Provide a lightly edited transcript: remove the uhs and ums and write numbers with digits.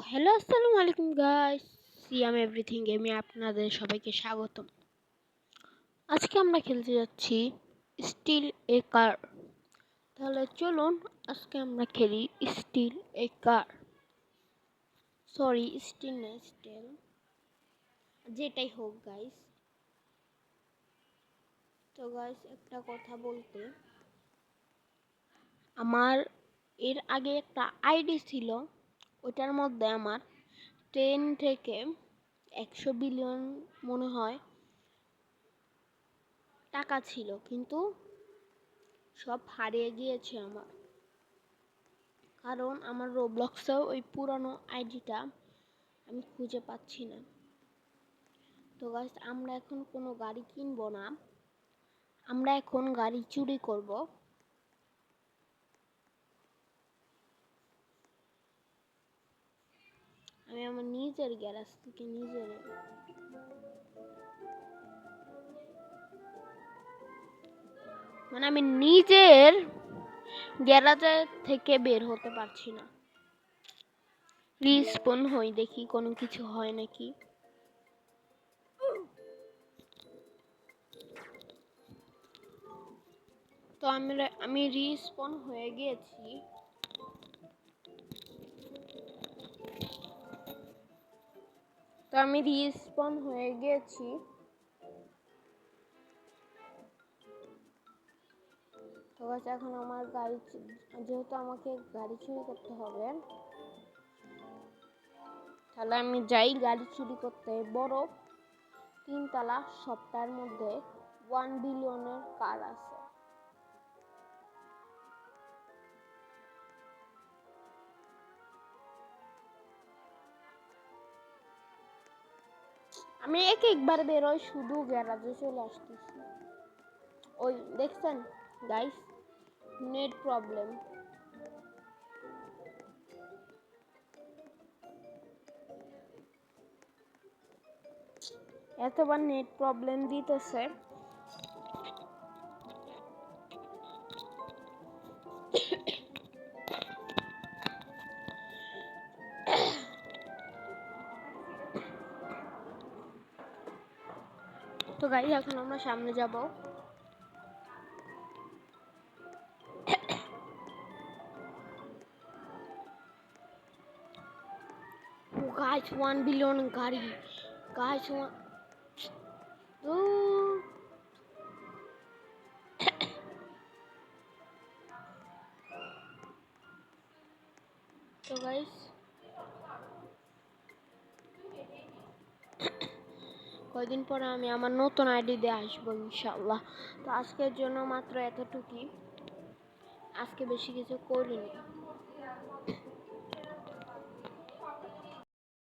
Hello আসসালামু আলাইকুম guys, সিয়াম everything গেমে আপনাদের সবাইকে স্বাগতম। আজকে আমরা খেলতে যাচ্ছি স্টিল এ কার। তাহলে চলুন আজকে আমরা খেলি স্টিল এ কার। সরি, স্টিল না, স্টিল, যেটাই হোক গাইস। তো গাইস, একটা কথা বলতে, আমার এর আগে একটা আইডি ছিল, ওটার মধ্যে আমার 10 থেকে 100 বিলিয়ন মনে হয় টাকা ছিল, কিন্তু সব হারিয়ে গিয়েছে আমার, কারণ আমার রোবলক্সেও ওই পুরানো আইডিটা আমি খুঁজে পাচ্ছি না। তো গাইস, আমরা এখন কোনো গাড়ি কিনবো না, আমরা এখন গাড়ি চুরি করব। আমি আমার নিজের গ্যারাজ থেকে আমি নিজের গ্যারাজে থেকে বের হতে পারছি না। রিস্পন হই, দেখি কোনো কিছু হয় নাকি। তো আমি রিস্পন হয়ে গিয়েছি। তো এখন আমার গাড়ি, যেহেতু আমাকে গাড়ি চুরি করতে হবে, তাহলে আমি যাই গাড়ি চুরি করতে। বড় 3 তলা সপ্তাহের মধ্যে 1 বিলিয়নের কার আছে। আমি একবার বেরোই, শুধু গ্যারাজে চলে আসতেছি। ওই দেখছেন গাইস, নেট প্রবলেম। এতবার নেট প্রবলেম দিতেছে। তো গাইস, এখন আমরা সামনে যাব। গাইস, 1 বিলিয়ন গাড়ি গাইস। তো গাইস, কয়দিন পরে আমি আমার নতুন আইডি দিয়ে আসবো ইনশাআল্লাহ। তো আজকের জন্য মাত্র এতটুকুই, আজকে বেশি কিছু করিনি।